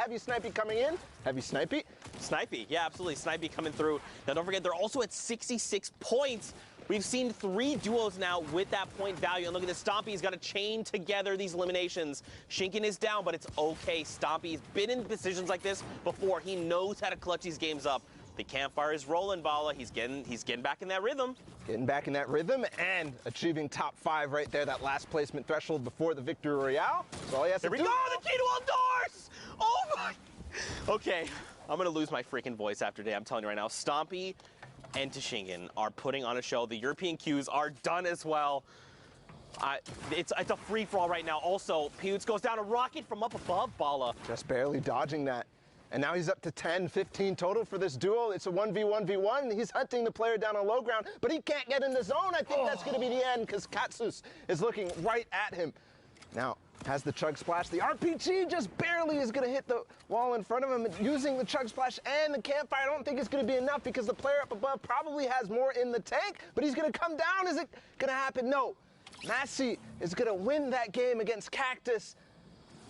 Heavy Snipey coming in. Heavy Snipey. Snipey, yeah, absolutely. Snipey coming through. Now, don't forget, they're also at 66 points. We've seen 3 duos now with that point value. And look at this, Stompy's got to chain together these eliminations. Shinken is down, but it's okay. Stompy's been in positions like this before. He knows how to clutch these games up. The campfire is rolling, Bala. He's getting back in that rhythm. Getting back in that rhythm and achieving top 5 right there, that last placement threshold before the Victory Royale. So all he has to do. Here we go, the key to all doors! Oh my! Okay, I'm gonna lose my freaking voice after today, I'm telling you right now. Stompy and Tashingen are putting on a show. The European queues are done as well. It's a free-for-all right now. Also, Pewds goes down a rocket from up above, Bala. Just barely dodging that. And now he's up to 10, 15 total for this duel. It's a 1v1v1. He's hunting the player down on low ground, but he can't get in the zone. I think that's going to be the end because Katsus is looking right at him. Now, has the Chug Splash. The RPG just barely is going to hit the wall in front of him. Using the Chug Splash and the campfire, I don't think it's going to be enough because the player up above probably has more in the tank, but he's going to come down. Is it going to happen? No. Massey is going to win that game against Cactus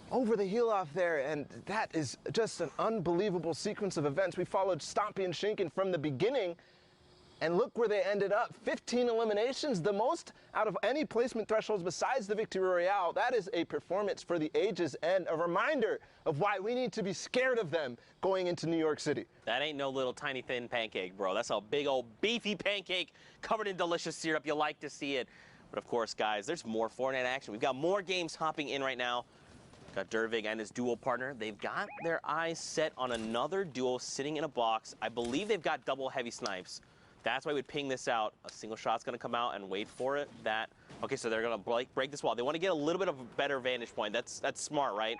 over the heel off there, and that is just an unbelievable sequence of events. We followed Stompy and Shinken from the beginning, and look where they ended up. 15 eliminations, the most out of any placement thresholds besides the Victory Royale. That is a performance for the ages and a reminder of why we need to be scared of them going into New York City. That ain't no little tiny thin pancake, bro. That's a big old beefy pancake covered in delicious syrup. You like to see it. But of course, guys, there's more Fortnite action. We've got more games hopping in right now. Got Dervig and his duo partner. They've got their eyes set on another duo sitting in a box. I believe they've got double heavy snipes. That's why we'd ping this out. A single shot's going to come out and wait for it. Okay, so they're going to break this wall. They want to get a little bit of a better vantage point. That's smart, right?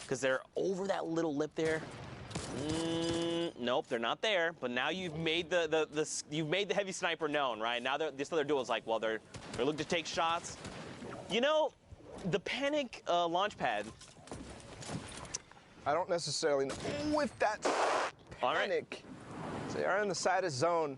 Because they're over that little lip there. Nope, they're not there. But now you've made you've made the heavy sniper known, right? Now this other duo is like, well, they're looking to take shots. You know, the panic launch pad. I don't necessarily know if that's panic. So they are on the side of zone,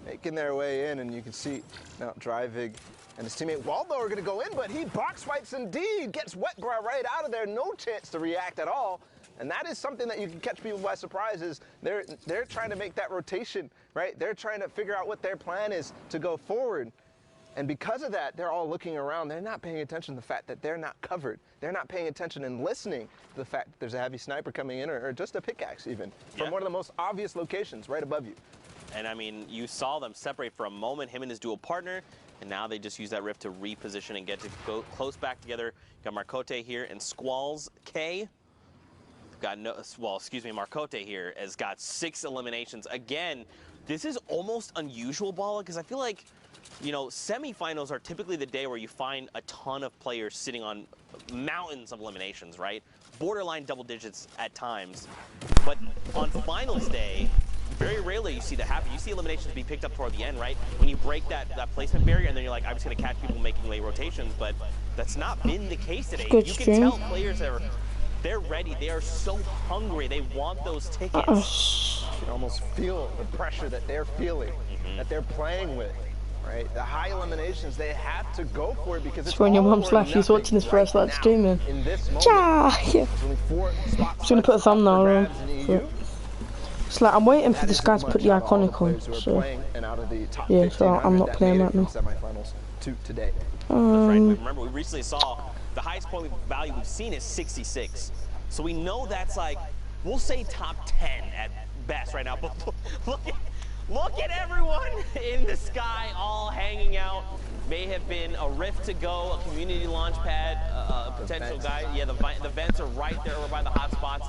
making their way in, and you can see now Drivig and his teammate Waldo are going to go in, but he box fights indeed, gets Wetbrow right out of there, no chance to react at all. And that is something that you can catch people by surprise is they're trying to make that rotation, right? They're trying to figure out what their plan is to go forward. And because of that, they're all looking around. They're not paying attention to the fact that they're not covered. They're not paying attention and listening to the fact that there's a heavy sniper coming in or just a pickaxe even from one of the most obvious locations right above you. And I mean, you saw them separate for a moment, him and his dual partner, and now they just use that rift to reposition and get to go close back together. Got Marcote here and Squalls K. Marcote here has got 6 eliminations. Again, this is almost unusual, Bala, because I feel like, you know, semifinals are typically the day where you find a ton of players sitting on mountains of eliminations, right? Borderline double digits at times. But on finals day, very rarely you see that happen. You see eliminations be picked up toward the end, right? When you break that placement barrier and then you're like, I'm just going to catch people making late rotations, but that's not been the case today. You can tell players they're ready. They are so hungry. They want those tickets. You can almost feel the pressure that they're feeling, that they're playing with. Right? The high eliminations, they have to go for it because it's when your mum's left, he's watching his first live streaming. Yeah. Just gonna put a thumbnail on. It's like I'm waiting for this guy to put the iconic on. So yeah, so I'm not playing right now. That's right. Remember, we recently saw the highest point value we've seen is 66. So we know that's like, we'll say top 10 at best right now. But look at everyone in the sky all hanging out. May have been a rift to go, a community launch pad, a potential guy. Yeah, the vents are right there over by the hot spots.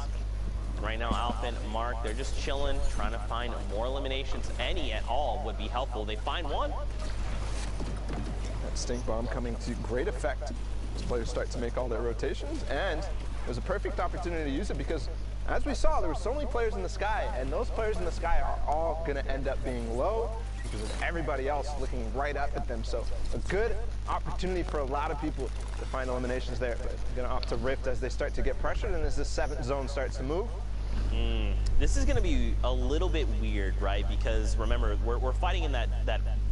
Right now, Alpha and Mark, they're just chilling, trying to find more eliminations. Any at all would be helpful. They find one. That stink bomb coming to great effect as players start to make all their rotations, and it was a perfect opportunity to use it because, as we saw, there were so many players in the sky, and those players in the sky are all going to end up being low because of everybody else looking right up at them. So a good opportunity for a lot of people to find eliminations there, but they're going to opt to rift as they start to get pressured and as the 7th zone starts to move. This is going to be a little bit weird, right? Because remember, we're fighting in that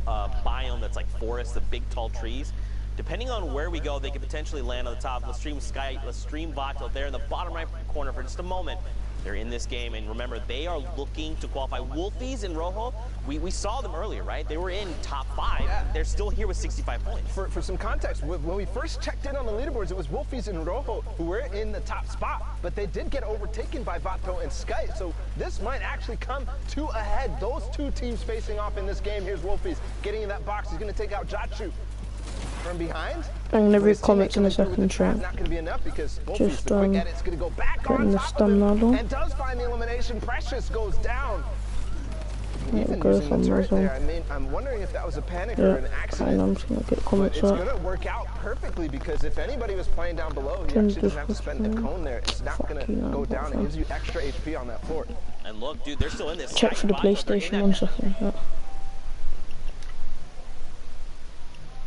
biome that's like forest, the big tall trees. depending on where we go, they could potentially land on the top. Lestream Sky, Lestream Vato, there in the bottom right corner for just a moment. They're in this game, and remember, they are looking to qualify. Wolfies and Rojo, we saw them earlier, right? They were in top 5. Yeah. They're still here with 65 points. For some context, when we first checked in on the leaderboards, it was Wolfies and Rojo who were in the top spot, but they did get overtaken by Vato and Sky, so this might actually come to a head. Those two teams facing off in this game. Here's Wolfies getting in that box. He's going to take out Jachu from behind. I'm going to read comments in a second, Trent. Not going to be enough because Just getting the stamina and does find the elimination. Precious goes down. Yeah, Even go using the turret well. there, I mean, I'm wondering if that was a panic or an accident. I'm just going to get comments but it's going to work out perfectly because if anybody was playing down below, you actually doesn't have to spend the cone there. It's not going to go down. It gives you extra HP on that floor. And look, dude, they're still in this. Check for the PlayStation 1 second. Yeah.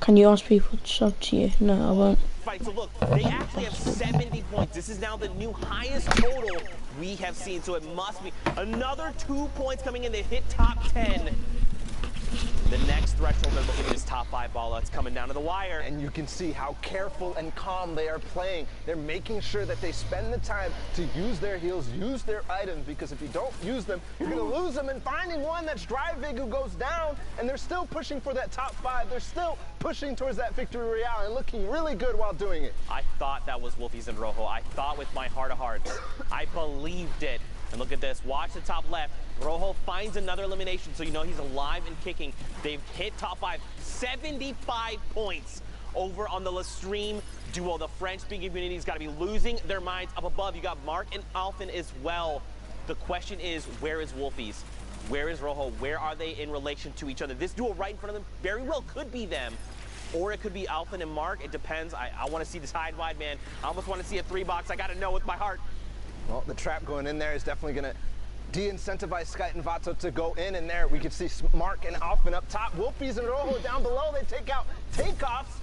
Can you ask people to sub to you? No, I won't. Fight. So look, they actually have 70 points. This is now the new highest total we have seen. So it must be another 2 points coming in. They hit top 10. The next threshold they're looking at is top 5 ball. That's coming down to the wire. And you can see how careful and calm they are playing. They're making sure that they spend the time to use their heals, use their items, because if you don't use them, you're going to lose them. And finding one that's Drivig who goes down, and they're still pushing for that top 5. They're still pushing towards that victory royale and looking really good while doing it. I thought that was Wolfies and Rojo. I thought with my heart of hearts. I believed it. And look at this. Watch the top left. Rojo finds another elimination, so you know he's alive and kicking. They've hit top 5. 75 points over on the Lestream duo. The French-speaking community's got to be losing their minds. Up above, you got Mark and Alphen as well. The question is, where is Wolfies? Where is Rojo? Where are they in relation to each other? This duo right in front of them very well could be them. Or it could be Alphen and Mark. It depends. I want to see this hide wide, man. I almost want to see a 3-box. I got to know with my heart. Well, the trap going in there is definitely going to de-incentivize Sky and Vato to go in, and there we can see Mark and Alphen up top. Wolfies and Rojo down below. They take out takeoffs,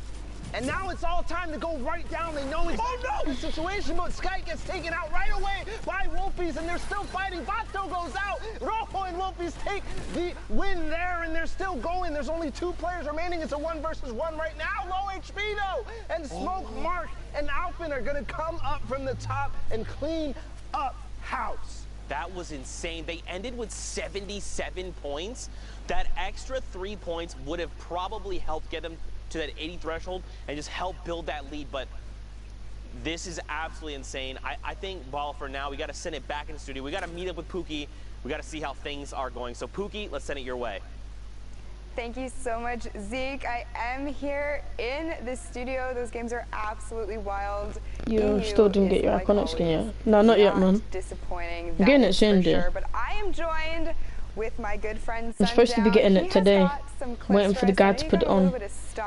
and now it's all time to go right down. They know it's the situation, but Sky gets taken out right away by Wolfies, and they're still fighting. Vato goes out. Rojo and Wolfies take the win there, and they're still going. There's only 2 players remaining. It's a 1 versus 1 right now. Low HP though, and Smoke, Mark, and Alphen are going to come up from the top and clean up house. That was insane. They ended with 77 points. That extra 3 points would have probably helped get them to that 80 threshold and just help build that lead. But this is absolutely insane. I think, Ball, for now, we got to send it back in the studio. We got to meet up with Pookie. We got to see how things are going. So, Pookie, let's send it your way. Thank you so much, Zeke. I am here in the studio. Those games are absolutely wild. You still didn't get your iconic skin yet? No, not yet, man. Disappointing. I'm getting it soon, dude. Sure, but I am joined with my good friend. I'm supposed to be getting it today. Waiting for the guy to put it on.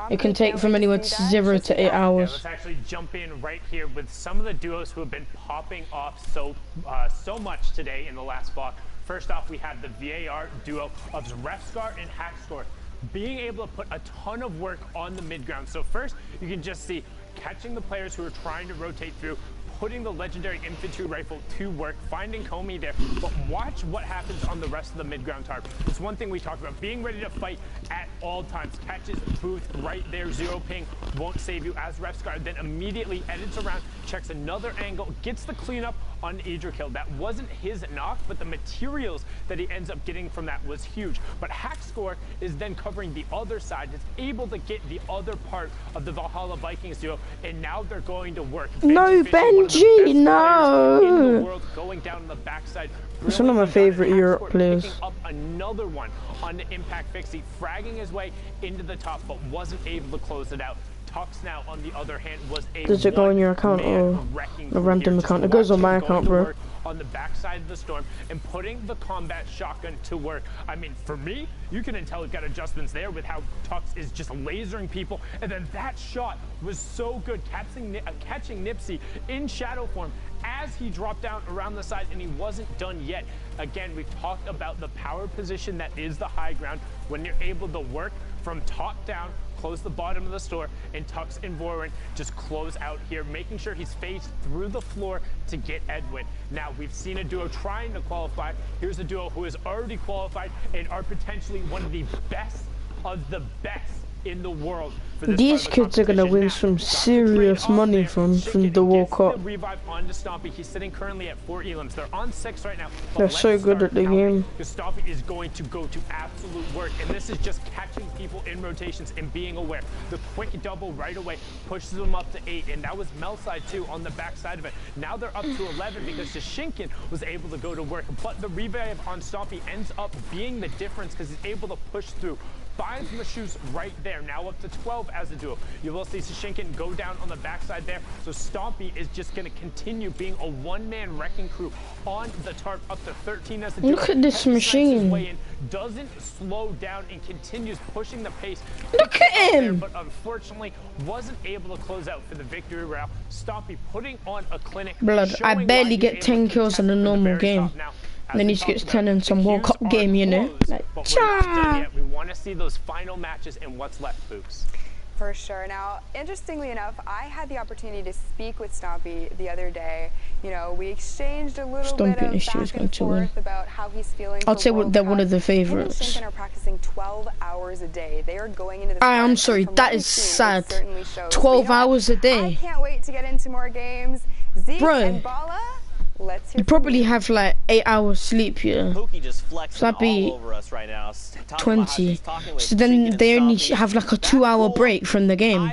It can take from anywhere to 0 to 8 hours. Yeah, let's actually jump in right here with some of the duos who have been popping off so much today in the last block. First off, we have the VAR duo of Refscar and Hackscore, being able to put a ton of work on the mid ground. So first, you can just see catching the players who are trying to rotate through, putting the legendary infantry rifle to work, finding Comey there, but watch what happens on the rest of the mid-ground tarp. It's one thing we talked about, being ready to fight at all times. Catches Booth right there, 0 ping, won't save you as Refscar, then immediately edits around, checks another angle, gets the cleanup on Idrakil. That wasn't his knock, but the materials that he ends up getting from that was huge. But Hackscore is then covering the other side, is able to get the other part of the Valhalla Vikings duo, and now they're going to work. No, Benji, no! World, going down on the backside. It's one of my favorite Europe players. Picking up another one on the Impact Fixie, fragging his way into the top, but wasn't able to close it out. Tux now, on the other hand, was a Does it go on your account or a random account? It goes on my account, bro. On the backside of the storm and putting the combat shotgun to work. I mean, for me, you can tell we've got adjustments there with how Tux is just lasering people. And then that shot was so good, catching Nipsey in shadow form as he dropped down around the side, and he wasn't done yet. Again, we've talked about the power position that is the high ground when you're able to work from top down, close the bottom of the store, and Tux and Warren just close out here, making sure he's phased through the floor to get Edwin. Now, we've seen a duo trying to qualify. Here's a duo who has already qualified and are potentially one of the best in the world. For this These part of the kids are gonna win some serious money from the World Cup. The revive onto Stompy. He's sitting currently at 4 elims. They're on 6 right now. They're so good at the game. Because Stompy is going to go to absolute work, and this is just catching people in rotations and being aware. The quick double right away pushes them up to 8, and that was Melside too on the back side of it. Now they're up to 11 because Shishinkin was able to go to work, but the revive on Stompy ends up being the difference because he's able to push through. Finds Mashoos right there, now up to 12 as a duo. You will see Shishinkin go down on the backside there, so Stompy is just going to continue being a one-man wrecking crew on the tarp, up to 13 as a duo. Look at this machine. Doesn't slow down and continues pushing the pace. Look at him! There, but unfortunately wasn't able to close out for the victory route. Stompy putting on a clinic. Blood, I barely get 10 kills in a normal game. And then he gets 10 in some World Cup game, you know? Like, cha! We want to see those final matches and what's left, Books. For sure. Now, interestingly enough, I had the opportunity to speak with Stompy the other day. You know, we exchanged a little bit of back and forth about how he's feeling. I'd say they're one of the favorites. Shinken are practicing 12 hours a day. They are going into the I'm sorry, that is sad. 12 hours a day. I can't wait to get into more games. Zeke and Bala, let's hear you probably have like 8 hours sleep, yeah. Pookie just flexing So that'd be all over us right now. 20. So then they only have like a 2-hour break from the game.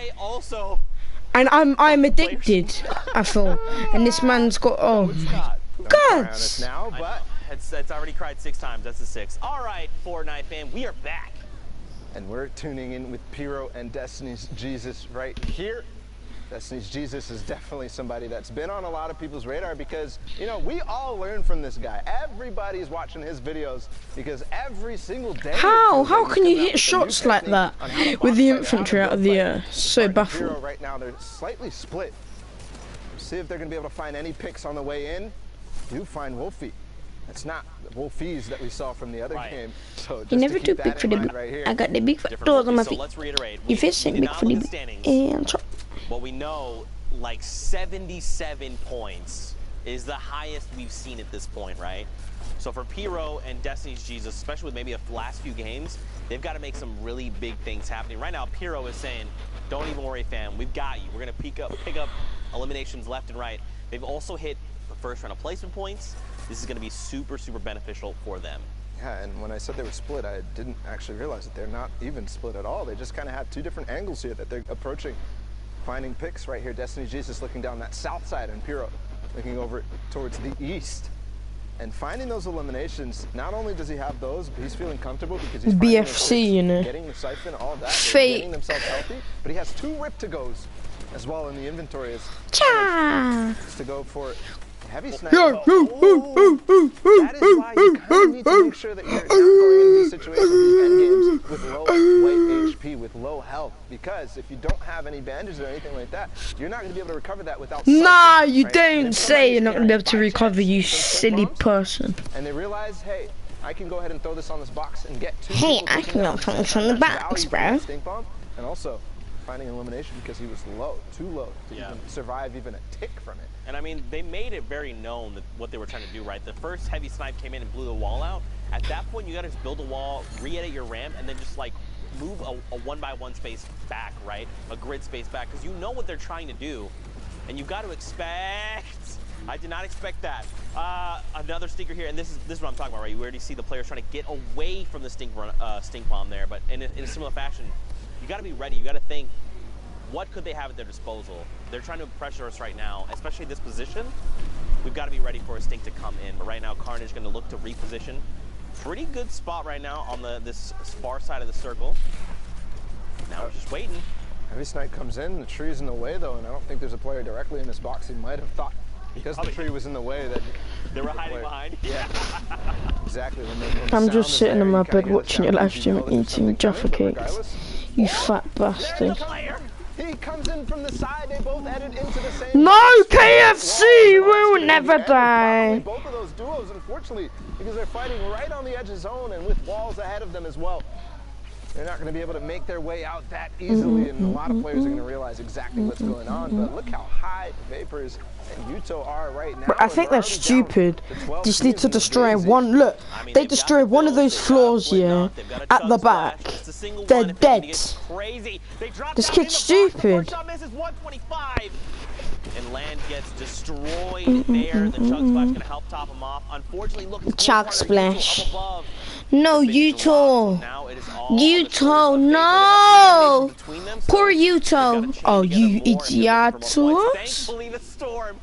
And I'm addicted, I feel. And this man's got, oh my God. It's already cried 6 times. That's a 6. All right, Fortnite fan, we are back. And we're tuning in with Pyro and Destiny's Jesus right here. Destiny's Jesus is definitely somebody that's been on a lot of people's radar because, you know, we all learn from this guy. Everybody's watching his videos because every single day... How can you hit shots like that with the infantry out of the air? So baffled. Right now, they're slightly split. See if they're going to be able to find any picks on the way in. You find Wolfie. It's not the Wolfies that we saw from the other game. So just you never do big for the right I got the big doors on my feet. If it's big for the and well, we know like 77 points is the highest we've seen at this point, right? So for Pyro and Destiny's Jesus, especially with maybe the last few games, they've got to make some really big things happening. Right now, Pyro is saying, don't even worry, fam. We've got you. We're going to pick up eliminations left and right. They've also hit the first round of placement points. This is going to be super, super beneficial for them. Yeah, and when I said they were split, I didn't actually realize that they're not even split at all. They just kind of have 2 different angles here that they're approaching. Finding picks right here. Destiny Jesus looking down that south side and Pyro looking over towards the east. And finding those eliminations, not only does he have those, but he's feeling comfortable because he's BFC, you know. Getting the siphon, all of that. Fate. Getting themselves healthy. But he has 2 rip-to-goes as well in the inventory as to go for heavy sniper. That is why you kind of need to make sure that you're not going into these situations, these end games, with low weight HP, with low health. Because if you don't have any bandages or anything like that, you're not going to be able to recover that without Nah, you don't say you're not going to be able to recover, you silly person. And they realize, hey, I can go ahead and throw this on this box and get 2 Hey, I can go throw this on the box, bro. Stink bomb, and also finding elimination because he was low, too low to even survive even a tick from it. And I mean, they made it very known that what they were trying to do, right? The first heavy snipe came in and blew the wall out. At that point, you got to just build a wall, re-edit your ramp, and then just like move a 1x1 space back, right? A grid space back, because you know what they're trying to do, and you've got to expect. I did not expect that. Another stinker here, and this is what I'm talking about, right? You already see the players trying to get away from the stink bomb there, but in a similar fashion, you got to be ready. You got to think, what could they have at their disposal? They're trying to pressure us right now, especially this position. We've got to be ready for a stink to come in. But right now, Carnage is going to look to reposition. Pretty good spot right now on this far side of the circle. Now we're just waiting. Heavy snipe comes in, the tree's in the way though, and I don't think there's a player directly in this box. He might have thought because the tree was in the way that they were hiding behind. Yeah, exactly. I'm just sitting in my bed watching your live stream and eating Jaffa cakes. You fat bastard. He comes in from the side, they both headed into the same... No, KFC will never die. Both of those duos, unfortunately, because they're fighting right on the edge of zone and with walls ahead of them as well. they're not going to be able to make their way out that easily, and a lot of players are going to realize exactly what's going on. But look how high Vapors and Yuto are right now. I think they're stupid. Just need to destroy one. Look, they destroy one of those floors here at the back. They're dead. This kid's stupid. And Land gets destroyed there. The Chug Splash gonna help top him off. Unfortunately, look, Chug Splash. No, Yuto. Yuto, no. Poor Yuto. Oh, you idiot. Thankfully, the storm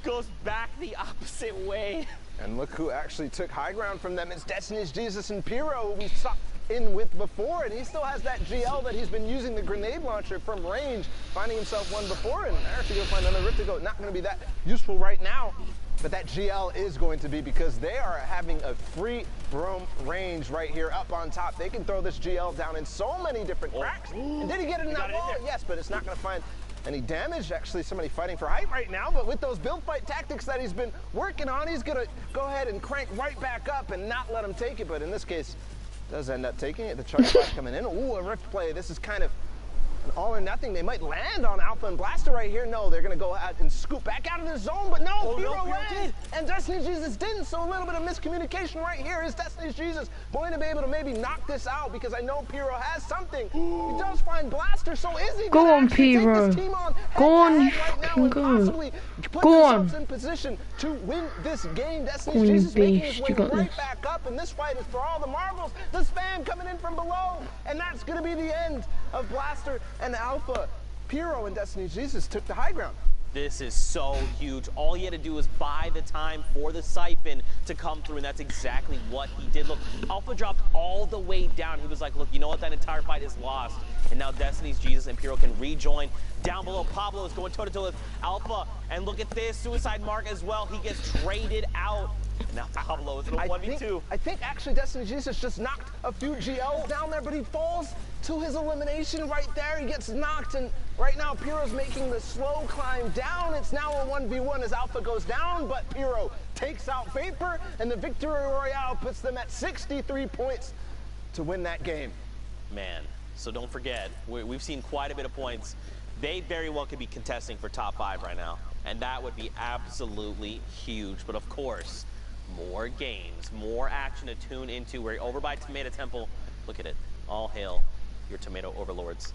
goes back the opposite way. And look who actually took high ground from them. It's Destiny's Jesus and Pyro, who we saw in with before, and he still has that GL that he's been using the grenade launcher from range, finding himself one before, and I have to go find another Rift to go. Not going to be that useful right now, but that GL is going to be, because they are having a free roam range right here up on top. They can throw this GL down in so many different cracks. And did he get it in that wall? Yes, but it's not going to find any damage. Actually, somebody fighting for height right now, but with those build fight tactics that he's been working on, he's going to go ahead and crank right back up and not let him take it, but in this case, does end up taking it. The Chug Splash coming in. Ooh, a Rift play. This is kind of an all or nothing. They might land on Alpha and Blaster right here. No, they're going to go out and scoop back out of the zone, but no, Pyro did. And Destiny's Jesus didn't, so a little bit of miscommunication right here. Is Destiny's Jesus going to be able to maybe knock this out? Because I know Pyro has something. He does find Blaster, so is he go on, Pyro. Go on, you fucking go. Go on. In position to win this game. Destiny's Jesus making his way right back up, and this fight is for all the marbles. The spam coming in from below, and that's going to be the end of Blaster and Alpha. Pyro and Destiny's Jesus took the high ground. This is so huge. All he had to do was buy the time for the Siphon to come through, and that's exactly what he did. Look, Alpha dropped all the way down. He was like, look, you know what? That entire fight is lost. And now Destiny's Jesus and Pyro can rejoin. Down below, Pablo is going toe-to-toe with Alpha. And look at this, Suicide Mark as well. He gets traded out. Now Pablo is in a 1v2. I think actually Destiny Jesus just knocked a few GLs down there, but he falls to his elimination right there. He gets knocked, and right now Pyro's making the slow climb down. It's now a 1v1 as Alpha goes down, but Pyro takes out Vapor, and the Victory Royale puts them at 63 points to win that game. Man, so don't forget, we've seen quite a bit of points. They very well could be contesting for top 5 right now, and that would be absolutely huge. But of course, more games, more action to tune into. We're over by Tomato Temple. Look at it. All hail your tomato overlords.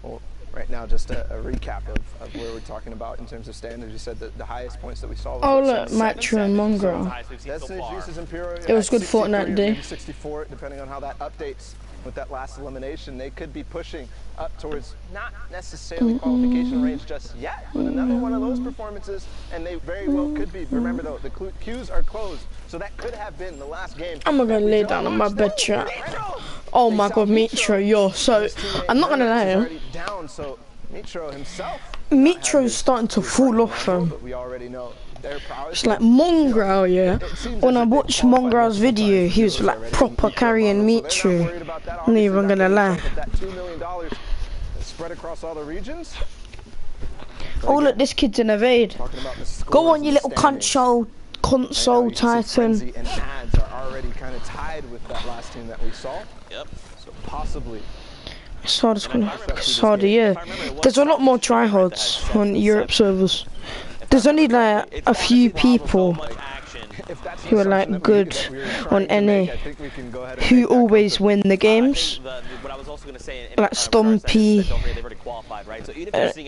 Well, right now, just a recap of where we're talking about in terms of standings. You said that the highest points that we saw was look, Matcher and Mongrel. It was good Fortnite day. 64, depending on how that updates with that last elimination. They could be pushing up towards not necessarily qualification range just yet, but another one of those performances, and they very well could be. Remember though, the queues are closed, so that could have been the last game. I'm gonna lay down on my bed chat. Oh my god, Mitro, I'm not gonna lie. Mitro's starting to fall off him. It's like Mongrel, yeah. When I watched Mongrel's video, he was like proper carrying Mitro. I'm not even gonna lie. Spread across all the regions. Oh look, this kid's in evade. Go on, you little console titan. And ads are already kind of tied with that last team that we saw. Yep. So possibly. It's harder, yeah. There's a lot more tryhards on Europe servers. There's only like a few people who are like good on NA who always win the games, like Stompy,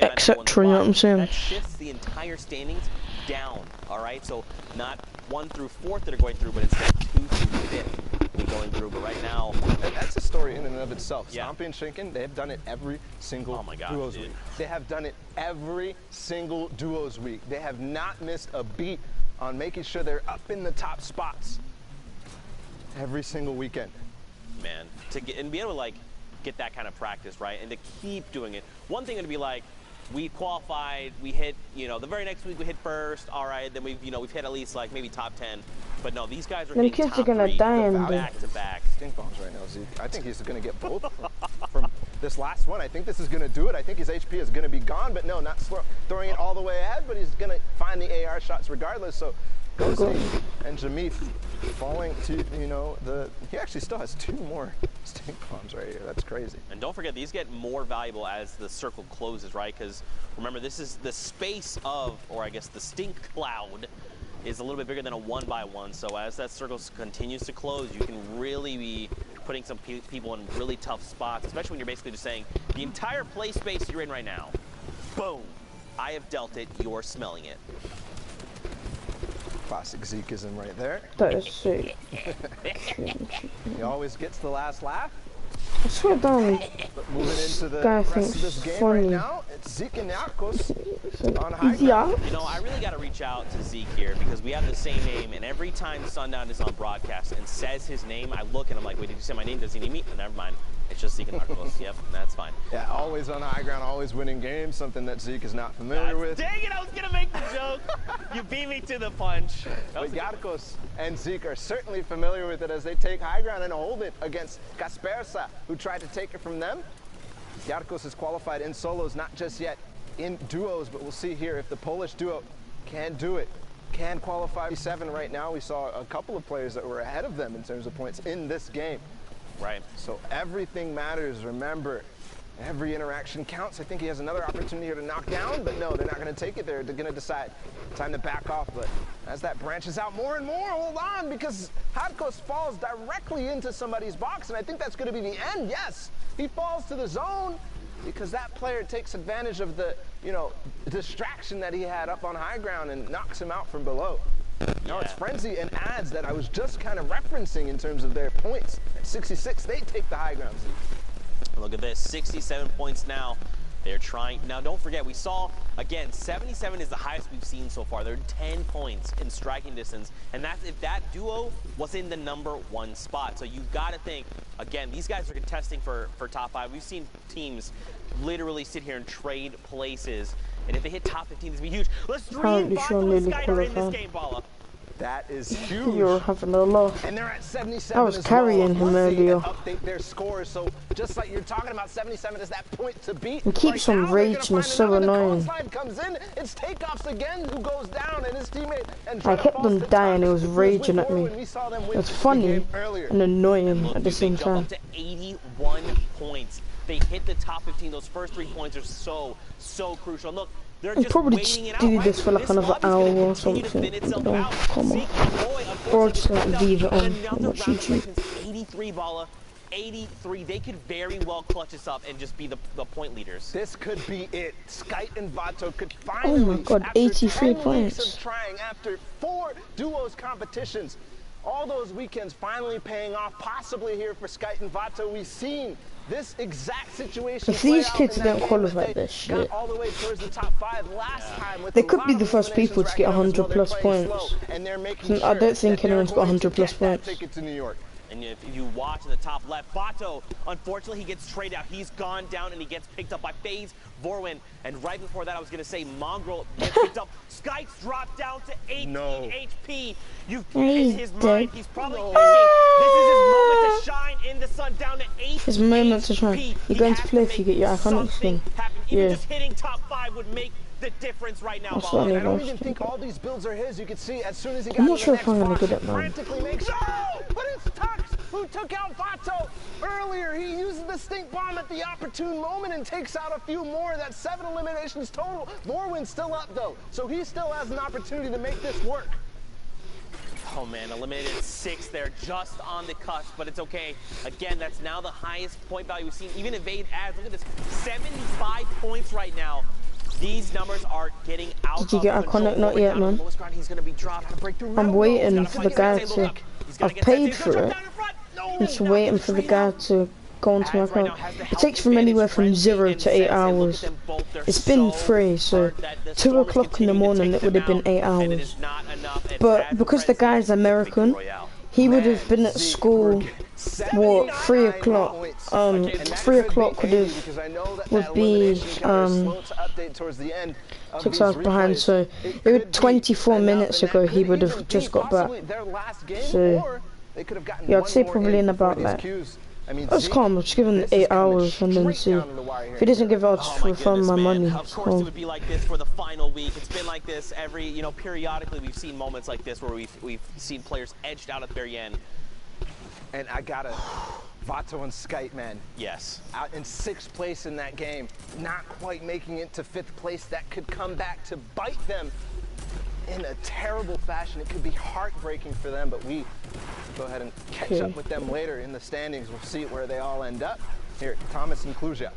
etc. You know what I'm saying? That shifts the entire standings down. All right, so not 1 through 4th that are going through, but instead 2 through 5th going through. But right now, that's a story in and of itself. Yeah. Stompy and Shinken, they have done it every single duos week. They have done it every single duos week. They have not missed a beat on making sure they're up in the top spots every single weekend. Man, to get and be able to like get that kind of practice, right, and to keep doing it. One thing would be like, we qualified, we hit, you know, the very next week we hit first, all right, then we've hit at least like maybe top 10. But no, these guys are hitting kids are gonna die in back to back. Stink bombs right now, Zeke. I think he's gonna get both from this last one. I think this is gonna do it. I think his HP is gonna be gone, but no, not throwing it all the way ahead, but he's gonna find the AR shots regardless. So Ghosty and Jameeth falling to, you know, he actually still has two more stink bombs right here. That's crazy. And don't forget, these get more valuable as the circle closes, right? Because remember, this is the space of, or I guess the stink cloud is a little bit bigger than a 1x1. So as that circle continues to close, you can really be putting some people in really tough spots, especially when you're basically just saying, the entire play space you're in right now, boom, I have dealt it, you're smelling it. Classic Zekeism right there. That is sick. He always gets the last laugh. I swear down. But moving into the Guy rest thinks of this game funny. right now, it's Zeke and Narcos on high Yeah. ground. You know, I really got to reach out to Zeke here because we have the same name, and every time Sundown is on broadcast and says his name, I look and I'm like, wait, did you say my name? Does he need me? Oh, never mind. It's just Zeke and Narcos. Yep, that's fine. Yeah, always on high ground, always winning games, something that Zeke is not familiar with. Dang it, I was going to make the joke. You beat me to the punch. But Yarkos and Zeke are certainly familiar with it as they take high ground and hold it against Kaspersa, who tried to take it from them. Yarkos has qualified in solos, not just yet in duos, but we'll see here if the Polish duo can do it, can qualify 7 right now. We saw a couple of players that were ahead of them in terms of points in this game. Right. So everything matters, remember. Every interaction counts. I think he has another opportunity here to knock down, but no, they're not going to take it. They're going to decide time to back off. But as that branches out more and more, hold on, because Hadkos falls directly into somebody's box, and I think that's going to be the end. Yes, he falls to the zone because that player takes advantage of the, distraction that he had up on high ground and knocks him out from below. No, it's Frenzy and Ads that I was just kind of referencing in terms of their points. At 66, they take the high ground. Look at this, 67 points now. They're trying. Now, don't forget, we saw, again, 77 is the highest we've seen so far. They're 10 points in striking distance, and that's if that duo was in the #1 spot. So you've got to think, again, these guys are contesting for top 5. We've seen teams literally sit here and trade places, and if they hit top 15, this would be huge. Let's dream Vato and Skyder in this game, Bala. That is huge. You're having a laugh. And they're at 77. I was carrying him earlier. Update their scores, so just like you're talking about, 77 is that point to beat. He keeps on raging, it's so annoying. Comes in, it's Takeoffs again who goes down, and his teammate. And I kept on dying. It was raging at me. It's funny and annoying at the same time. Up to 81 points. They hit the top 15. Those first 3 points are so crucial. And look, they're just probably just do this for like another hour or something. Don't come on. Or just like leave it on and watch YouTube. 83 Bala. 83. They could very well clutch this up and just be the point leaders. This could be it. Skyte and Vato could finally, oh my god, 83 points. Of trying after 4 duos competitions. All those weekends finally paying off, possibly here for Skyte and Vato. We've seen this exact situation. If these kids don't qualify this shit, all the way towards the top 5 last time with they could be the first people to get 100 plus points. I don't think anyone's got 100 plus points. And if you watch in the top left, Vato, unfortunately, he gets traded out. He's gone down, and he gets picked up by FaZe, Vorwin, and right before that, I was going to say Mongrel gets picked up. Skype's dropped down to 18 HP. In his mind, he's probably thinking, this is his moment to shine in the sun, down to 8 His moment to shine. You're going to play if you get your iconic thing. Even just hitting top 5 would make the difference right now. I don't even think all these builds are his. You can see as soon as he got I'm not sure if I'm gonna get it, man. frantically makes but it's Tux who took out Vato earlier. He uses the stink bomb at the opportune moment and takes out a few more. That's 7 eliminations total. Vorwin's still up though, so he still has an opportunity to make this work. Oh man, eliminated 6 there, just on the cusp, but it's okay. Again, that's now the highest point value we've seen. Even Evade Ads, look at this, 75 points right now. These numbers are getting out. Did you get iconic? Not yet, man. I'm waiting for the guy to. I've paid for it. I'm just waiting for the guy to go onto my account. It takes from anywhere from 0 to 8 hours. It's been free, so 2 o'clock in the morning it would have been 8 hours. But because the guy's American, he would have been at school. What, 3 o'clock? 3 o'clock would be 6 hours behind. So it was 24 minutes ago. He would have just got back. So yeah, I'd say probably in about like. That's calm. Just give him 8 hours and then see. If he doesn't give it, I'll just refund my money. Of course, it would be like this for the final week. It's been like this every, periodically we've seen moments like this where we've seen players edged out at the very end. And I gotta, Vato and Skite, man. Yes. Out in 6th place in that game, not quite making it to 5th place. That could come back to bite them in a terrible fashion. It could be heartbreaking for them, but we go ahead and catch up with them later in the standings. We'll see where they all end up. Here, Thomas and Kluja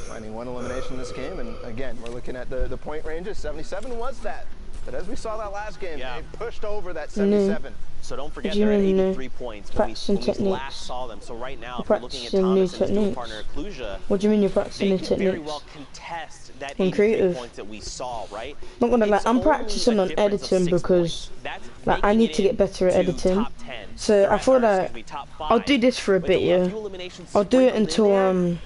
finding 1 elimination in this game, and again, we're looking at the point ranges. 77 was that, but as we saw that last game, they pushed over that 77. So don't forget they're at 83 points when we last saw them. So right now, if we're looking at Thomas and his dual partner Kluja, what do you mean you're practicing new techniques? They could very well contest that 83 points that we saw, right? Not gonna lie, I'm practicing on editing because like I need to get better at editing. So I thought that I'll do this for a bit, yeah. I'll do it until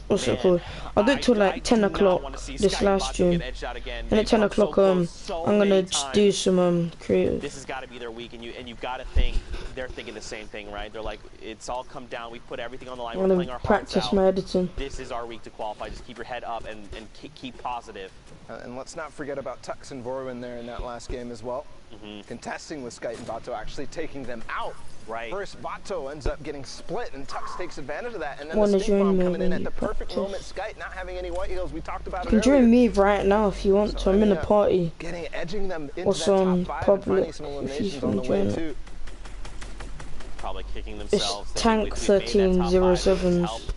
what's it called? I'll do it till like 10 o'clock this last stream. And at 10 o'clock I'm gonna just do some creative. This has got to be their week, and you've got to think they're thinking the same thing, right? They're like, it's all come down. We put everything on the line. We're playing our hearts out. Practice my editing. This is our week to qualify. Just keep your head up and keep positive. And let's not forget about Tux and Vorwin there in that last game as well. Contesting with Skite and Vato, actually taking them out. Right. First, Vato ends up getting split, and Tux takes advantage of that. And then the stink bomb coming in at the perfect moment. Skite not having any white heels. We talked about it earlier. You can join me right now if you want to. I'm in a party. Edging them into that top 5 and finding some eliminations on the way too. Probably kicking themselves. It's Tank 1307's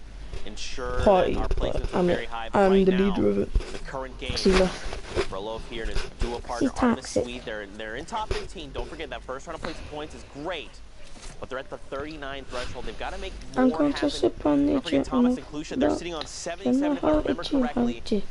party, but I'm the leader of it. The current game. Roloff here and his dual partner Artemis Sweet. They're in top 15. Don't forget that first round of place points is great, but they're at the 39 threshold. They've got to make more happen. Don't forget Thomas and Kluja. They're sitting on 77 if I remember correctly.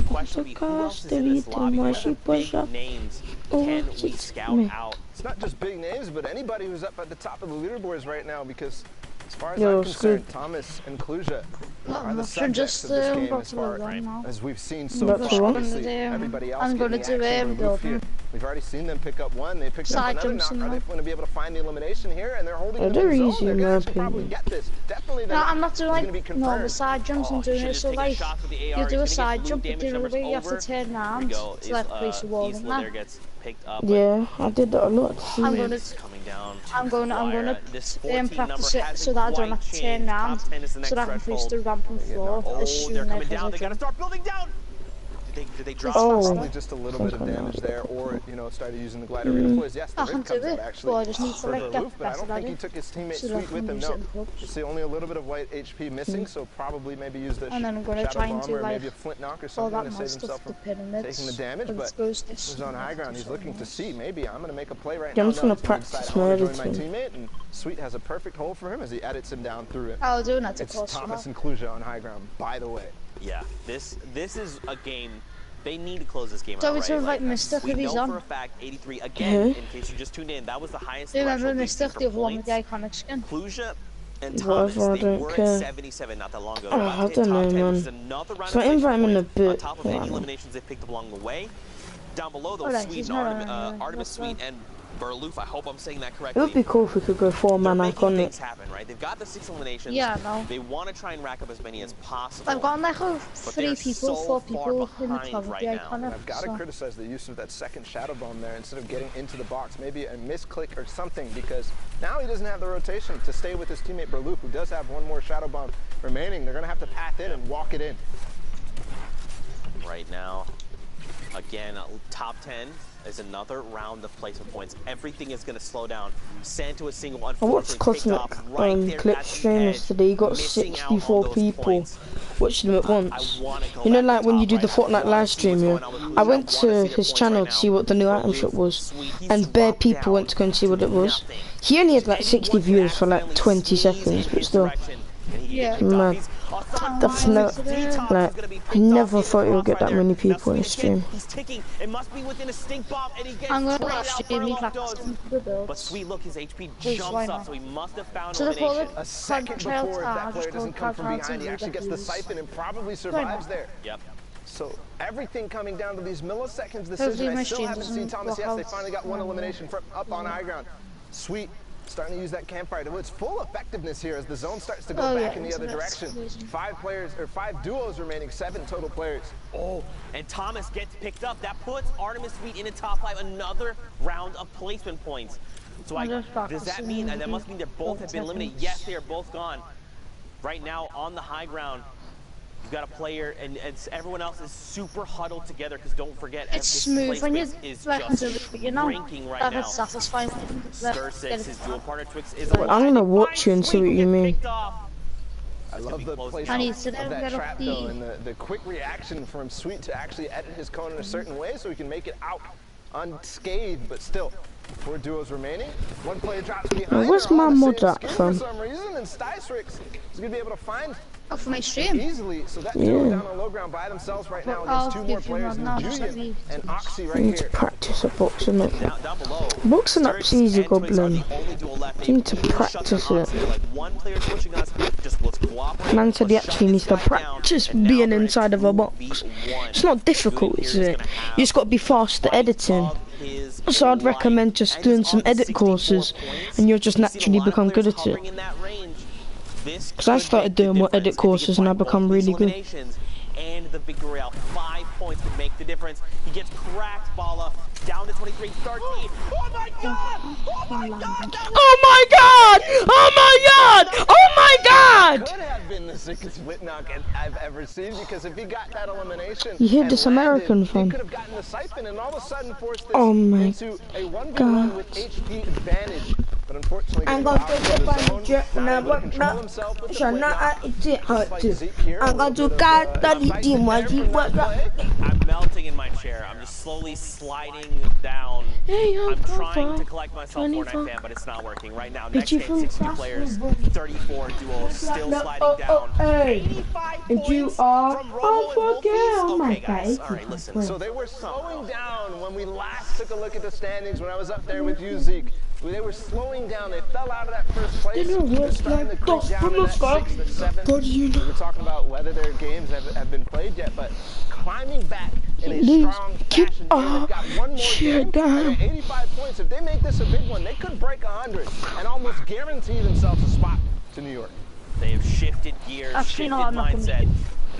Question would be, who else is in this lobby? What big names can we scout out? It's not just big names, but anybody who's up at the top of the leaderboards right now, because as far as I'm concerned, Thomas and Kluja are the subjects of this game as far as we've seen so far. Obviously, everybody else getting action here. We've already seen them pick up one. They picked up another knock. Are they going to be able to find the elimination here? And they're holding them in the zone. They're going to probably get this. Definitely they're I'm not doing like normal side jumps. I'm doing it so like you do a side jump, but the other way you have to turn around to like place a wall. Yeah, I did that a lot. I'm gonna practice it so that I don't have to turn around, so that I can place the ramp and floor. Oh, they're coming down. They gotta start building down. Did they drop? Probably just a little bit of damage there, or started using the glider redeploys. Yes, the rig comes out actually. Well, I just need to like get but I don't think he took his teammate Sweet with him. No, see only a little bit of white HP missing, so probably maybe use the shadow bomb or maybe a flint knock or something to save himself from taking the damage. But he's on high ground. He's looking to see maybe I'm gonna make a play right now. I'm just gonna practice my editing. My teammate, and Sweet has a perfect hole for him as he edits him down through it. I'll do that. It's Thomas and Kluja on high ground, by the way. Yeah, this is a game. They need to close this game out, so right? So like Mr. We know for a fact 83 again. In case you just tuned in, that was the highest. Remember Mr. the one with the iconic skin? Kluja and Thomas, they were at 77 not that long ago. I don't know, man. So I invite him in a bit. On top of any eliminations they picked up along the way. Down below, those Sweet and Artemis Sweet and Berloof, I hope I'm saying that correctly. It would be cool if we could go 4-man iconic. Things happen, right? They've got the 6 eliminations. Yeah, no. They want to try and rack up as many as possible. I've got like 3 people, 4 people in the top of the iconic. I've got to criticize the use of that second shadow bomb there instead of getting into the box. Maybe a misclick or something, because now he doesn't have the rotation to stay with his teammate Berloof, who does have one more shadow bomb remaining. They're going to have to path in and walk it in. Right now, again, top 10. Is another round of placement points. Everything is going to slow down. Santo is single. I watched Cosmic clip stream yesterday. He got 64 people watching him at once. You know, like when you do the Fortnite live stream, yeah? I went to his channel to see what the new item shop was, and bare people went to go and see what it was. He only had like 60 views for like 20 seconds, but still. Yeah. Man, that's no, like, I never thought you would get that many people in the stream. I'm gonna watch Jamie but Sweet, look, his HP jumps up, so he must have found a second before if that player doesn't come from behind. He actually gets the siphon and probably survives there. Yep. So everything coming down to these milliseconds decision. I still haven't seen Thomas. Yes, they finally got one elimination from up on high ground. Sweet. Starting to use that campfire to its full effectiveness here as the zone starts to go back in the other direction. 5 duos remaining, 7 total players. Oh, and Thomas gets picked up. That puts Artemis Sweet in the top 5. Another round of placement points. So does that mean that must mean they both have been eliminated? Yes, they are both gone. Right now on the high ground, you've got a player, and everyone else is super huddled together because don't forget, it's smooth when you is just shrinking right now. That's satisfying. Stir6, his dual partner Twix is I'm gonna watch you and see what you mean. I love the placement of that trap though, and the quick reaction from Sweet to actually edit his cone in a certain way so he can make it out unscathed, but still. 4 duos remaining. One player drops behind. Where's my mod at from? For some reason, and Sty6 is gonna be able to find for my stream easily. So that duo down on low ground by themselves right now against 2 more players, Julian and Oxy right here. I need to practice a boxing up. Boxing up's easy, Goblin. You need to practice it. Man said he actually needs to practice being inside of a box. It's not difficult, is it? You just got to be fast at editing. So I'd recommend just doing some edit courses and you'll just naturally become good at it. Because I started doing more edit courses and I become really good. And the big Royale, 5 points could make the difference. He gets cracked, Bala, down to 23, 13. Oh my god! Oh my god! Oh my god! Oh my god! Oh my god! Could have been the sickest split knock I've ever seen, because if he got that elimination, you hear this American he fan? could have gotten the siphon and all of a sudden forced this into a 1v1 with HP advantage. But unfortunately, I'm going to go to I'm melting in my chair. I'm just slowly sliding down. I'm trying to collect myself, Fortnite fan, but it's not working right now. Next game, 60 players, 34 duels, still sliding down. 85 points you are from Robo and Wolfies. Okay, guys, God. all right, listen. So they were slowing down when we last took a look at the standings when I was up there with you, Zeke. They were slowing down. They fell out of that first place. They're starting to creep down to that 6th, the 7th. We were talking about whether their games have been played yet, but climbing back in a strong fashion. They've got one more game. At 85 points. If they make this a big one, they could break 100 and almost guarantee themselves a spot to New York. They have shifted gears, shifted mindset, and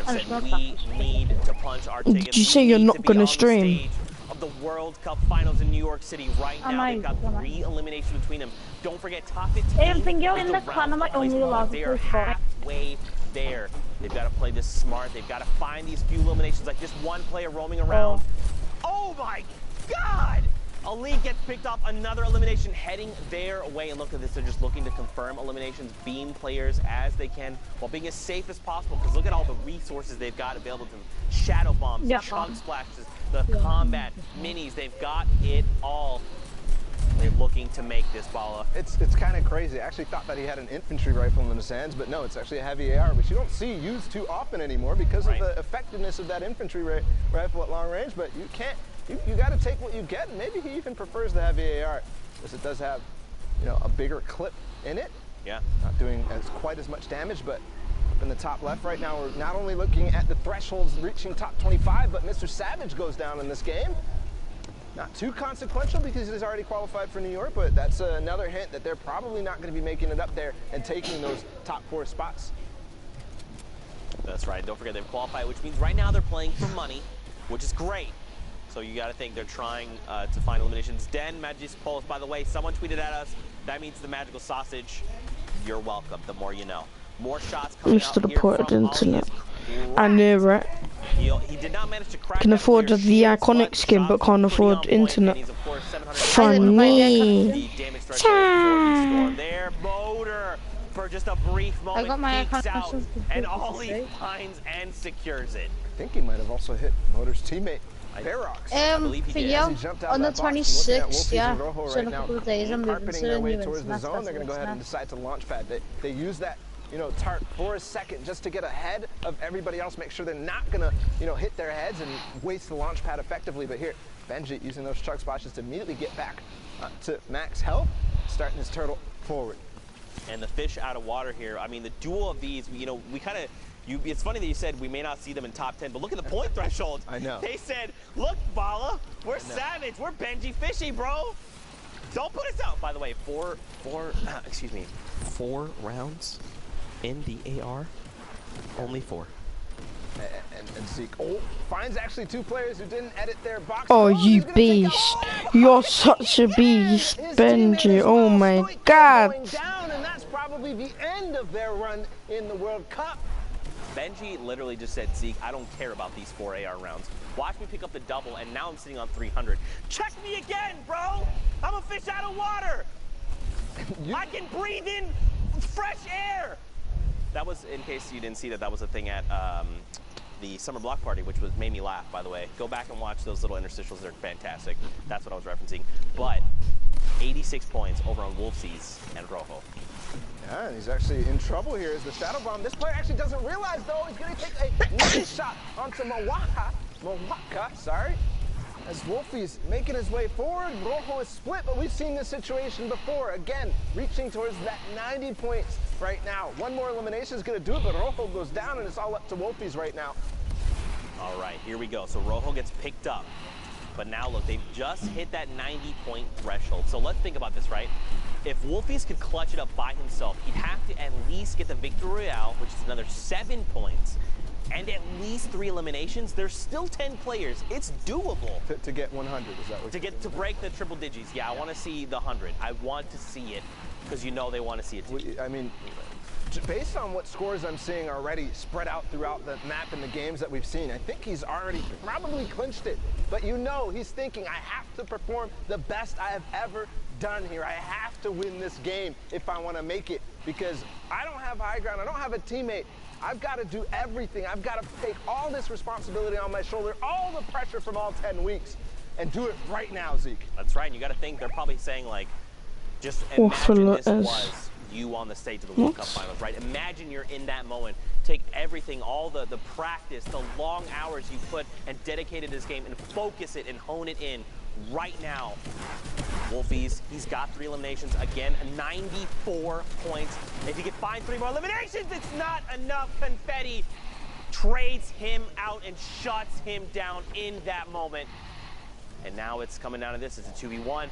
have said we need to punch our tickets. Did you say you're not going to stream? Of the World Cup Finals in New York City right now. They've got 3 eliminations between them. Don't forget, top 15 is the round of place. They are halfway there. They've got to play this smart. They've got to find these few eliminations, like just one player roaming around. Oh my God! Elite gets picked off, another elimination heading their way. And look at this, they're just looking to confirm eliminations, beam players as they can, while being as safe as possible, because look at all the resources they've got available to them. Shadow bombs, chunk splashes, the combat, minis, they've got it all. They're looking to make this, Bala. It's kind of crazy. I actually thought that he had an infantry rifle in his hands, but no, it's actually a heavy AR, which you don't see used too often anymore because of the effectiveness of that infantry rifle at long range, but you can't. You got to take what you get, and maybe he even prefers the heavy AR, because it does have, a bigger clip in it. Yeah. Not doing quite as much damage, but up in the top left right now, we're not only looking at the thresholds reaching top 25, but Mr. Savage goes down in this game. Not too consequential because he's already qualified for New York, but that's another hint that they're probably not going to be making it up there and taking those top 4 spots. That's right. Don't forget they've qualified, which means right now they're playing for money, which is great. So you got to think they're trying to find eliminations. Den, Magis Polis, by the way, someone tweeted at us. That means the magical sausage. You're welcome. The more you know. More shots coming out here from internet. I knew it. He did not manage to crack. Can afford the iconic skin, but can't afford internet. Funny. Their motor for just a brief moment peeks out, and all he finds and secures it. I think he might have also hit Motor's teammate. Video on the 26th, yeah. So in a couple of days, I'm moving to the new internet. They're going to go ahead and decide to launch pad. They use that, tarp for a second just to get ahead of everybody else, make sure they're not going to, hit their heads and waste the launch pad effectively. But here, Benji using those chuck splashes to immediately get back to max health, starting his turtle forward. And the fish out of water here. I mean, the duel of these, we kind of. It's funny that you said we may not see them in top 10, but look at the point threshold. I know. They said, look, Bala, we're savage. We're Benji Fishy, bro. Don't put us out. By the way, four rounds in the AR. Only 4. And Zeke finds actually 2 players who didn't edit their box. Oh, you beast. You're such a beast, Benji. Oh my god. Going down, and that's probably the end of their run in the World Cup. Benji literally just said, Zeke, I don't care about these 4 AR rounds. Watch me pick up the double, and now I'm sitting on 300. Check me again, bro! I'm a fish out of water! I can breathe in fresh air! That was, in case you didn't see that, that was a thing at the summer block party, which made me laugh, by the way. Go back and watch those little interstitials. They're fantastic. That's what I was referencing. But 86 points over on Wolfsies and Rojo. Yeah, and he's actually in trouble here as the Shadow Bomb. This player actually doesn't realize, though, he's going to take a nice shot onto Mwaka, sorry. As Wolfie's making his way forward, Rojo is split, but we've seen this situation before. Again, reaching towards that 90 points right now. One more elimination is going to do it, but Rojo goes down, and it's all up to Wolfie's right now. All right, here we go. So Rojo gets picked up. But now, look, they've just hit that 90-point threshold. So let's think about this, right? If Wolfies could clutch it up by himself, he'd have to at least get the Victory Royale, which is another 7 points, and at least 3 eliminations. There's still 10 players. It's doable. To get 100, is that what to break the triple digits. Yeah, I want to see the 100. I want to see it because you know they want to see it too. I mean, based on what scores I'm seeing already spread out throughout the map and the games that we've seen, I think he's already probably clinched it. But you know, he's thinking, I have to perform the best I have ever done here. I have to win this game if I want to make it, because I don't have high ground. I don't have a teammate. I've got to do everything. I've got to take all this responsibility on my shoulder, all the pressure from all 10 weeks, and do it right now, Zeke. That's right. You got to think they're probably saying, like, just imagine this was you on the stage of the World Cup Finals, right? Imagine you're in that moment. Take everything, all the practice, the long hours you put and dedicated to this game, and focus it and hone it in right now. Wolfies, he's got 3 eliminations. Again, 94 points. If he can find 3 more eliminations, it's not enough. Confetti trades him out and shuts him down in that moment. And now it's coming down to this. It's a 2v1.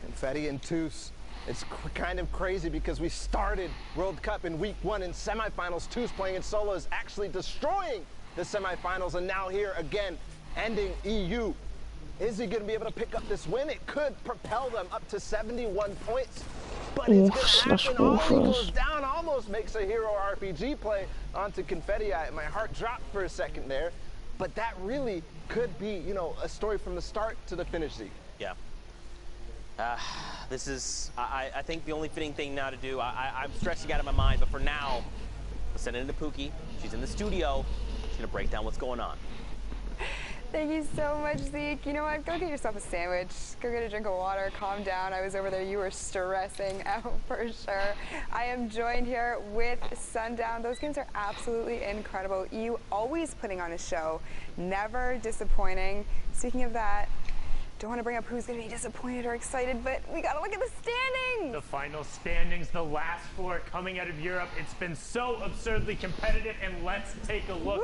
Confetti and Toos. It's kind of crazy because we started World Cup in week 1 in semifinals. Toos playing in solo is actually destroying the semifinals, and now here again, ending EU. Is he going to be able to pick up this win? It could propel them up to 71 points. But it's going to happen. All he goes down, almost makes a hero RPG play onto Confetti. My heart dropped for a second there. But that really could be, you know, a story from the start to the finish, Zeke. Yeah. This is, I think, the only fitting thing now to do. I'm stressing out of my mind, but for now, let's send it into Pookie. She's in the studio. She's going to break down what's going on. Thank you so much, Zeke. You know what? Go get yourself a sandwich. Go get a drink of water. Calm down. I was over there. You were stressing out for sure. I am joined here with Sundown. Those games are absolutely incredible. You always putting on a show. Never disappointing. Speaking of that, don't want to bring up who's going to be disappointed or excited, but we got to look at the standings. The final standings, the last 4 coming out of Europe. It's been so absurdly competitive, and let's take a look.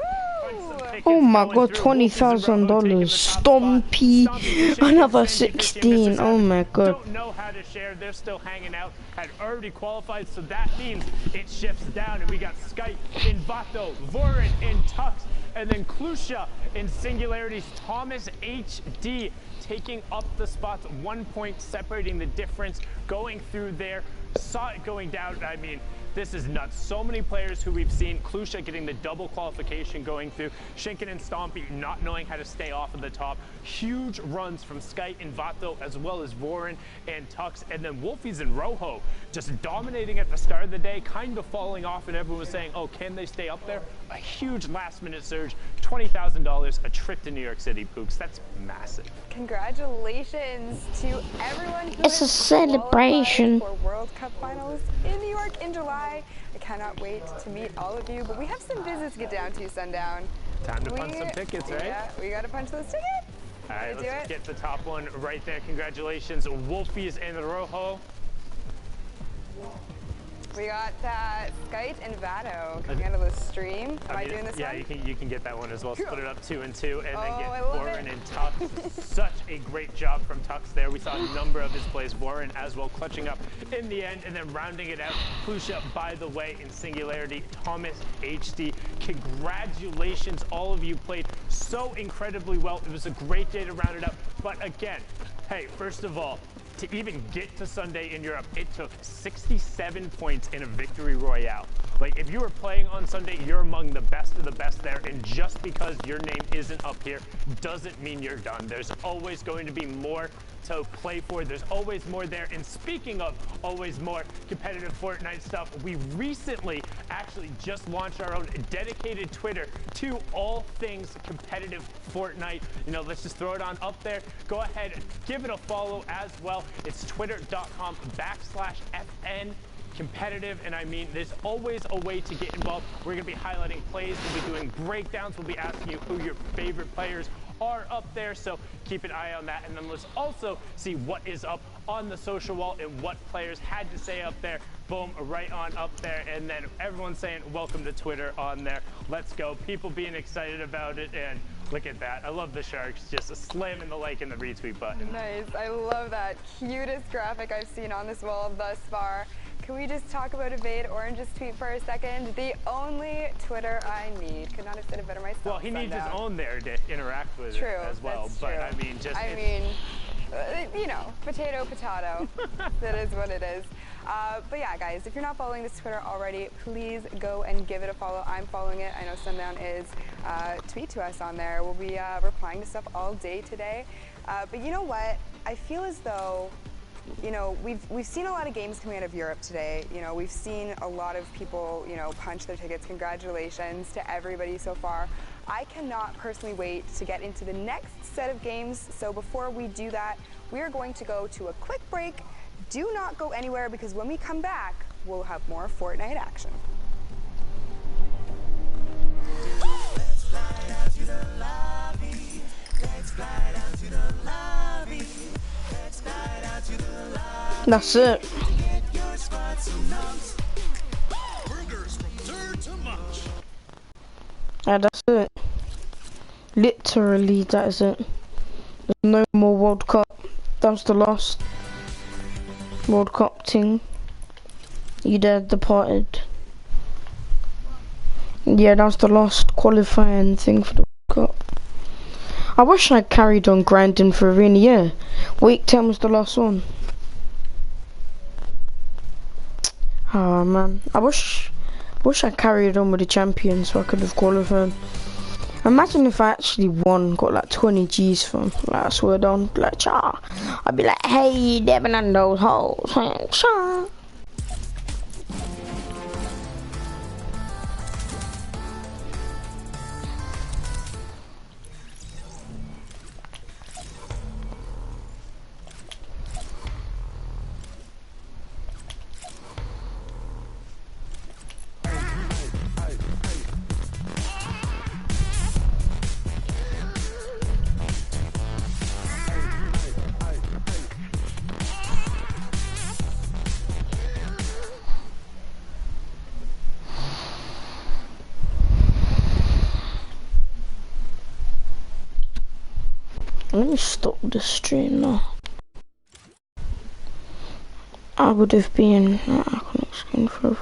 Oh my god, $20,000. Stompy, another 16. Oh my god. Don't know how to share. They're still hanging out. Had already qualified, so that means it shifts down, and we got Skype in Vato, Vorin in Tux, and then Klusha in Singularities. Thomas HD taking up the spots, 1 point separating the difference, going through there, saw it going down. I mean, this is nuts. So many players who we've seen, Klusha getting the double qualification going through, Shinken and Stompy not knowing how to stay off of the top. Huge runs from Skype and Vato, as well as Vorin and Tux, and then Wolfies and Rojo just dominating at the start of the day, kind of falling off, and everyone was saying, oh, can they stay up there? A huge last-minute surge, $20,000, a trip to New York City, Pooks. That's massive. Congratulations to everyone who it's a celebration for World Cup Finals in New York in July. I cannot wait to meet all of you, but we have some business to get down to, Sundown. Time to punch some tickets, right? Yeah, we got to punch those tickets. All right, let's get the top one right there. Congratulations, Wolfies and Rojo. We got Skite and Vado coming out of the stream. Am I doing this yeah, one? Yeah, you can get that one as well. Split it up 2 and 2, and then get Warren and Tux. Such a great job from Tux there. We saw a number of his plays. Warren as well clutching up in the end, and then rounding it out. Pusha, by the way, in Singularity. Thomas HD, congratulations. All of you played so incredibly well. It was a great day to round it up. But again, hey, first of all, to even get to Sunday in Europe, it took 67 points in a victory royale. Like, if you were playing on Sunday, you're among the best of the best there, and just because your name isn't up here doesn't mean you're done. There's always going to be more to play for. There's always more there. And speaking of always more competitive Fortnite stuff, we recently actually just launched our own dedicated Twitter to all things competitive Fortnite. You know, let's just throw it on up there. Go ahead, give it a follow as well. It's twitter.com/FN competitive, and I mean, there's always a way to get involved. We're going to be highlighting plays, we'll be doing breakdowns, we'll be asking you who your favorite players are up there, so keep an eye on that. And then let's also see what is up on the social wall and what players had to say up there. Boom, right on up there, and then everyone saying welcome to Twitter on there. Let's go, people being excited about it, and look at that. I love the Sharks just slamming the like and the retweet button. Nice, I love that. Cutest graphic I've seen on this wall thus far. Can we just talk about Evade Orange's tweet for a second? The only Twitter I need. Could not have said it better myself. Well, he needs his own there to interact with true, it as well. That's but true. I mean, just you know, potato. That is what it is. But yeah, guys, if you're not following this Twitter already, please go and give it a follow. I'm following it. I know Sundown is. Tweet to us on there. We'll be replying to stuff all day today. But you know what? I feel as though, you know, we've seen a lot of games coming out of Europe today. You know, we've seen a lot of people, you know, punch their tickets. Congratulations to everybody so far. I cannot personally wait to get into the next set of games. So before we do that, we are going to go to a quick break. Do not go anywhere, because when we come back, we'll have more Fortnite action. Let's fly down to the lobby. Let's fly down to the lobby. Let's fly down to the lobby. That's it. Get your spots and nuts. Burgers from dirt to munch. Yeah, that's it. Literally, that is it. There's no more World Cup. That was the last World Cup thing. You dead departed. Yeah, that was the last qualifying thing for the World Cup. I wish I carried on grinding for Arena. Yeah, week 10 was the last one. Oh man, I wish I carried on with the champions so I could have qualified. Imagine if I actually won, got like 20 G's from, like, I swear down, like, cha. I'd be like, hey, Devin and those hoes, cha. Let me stop the stream now. I would have been iconic skin for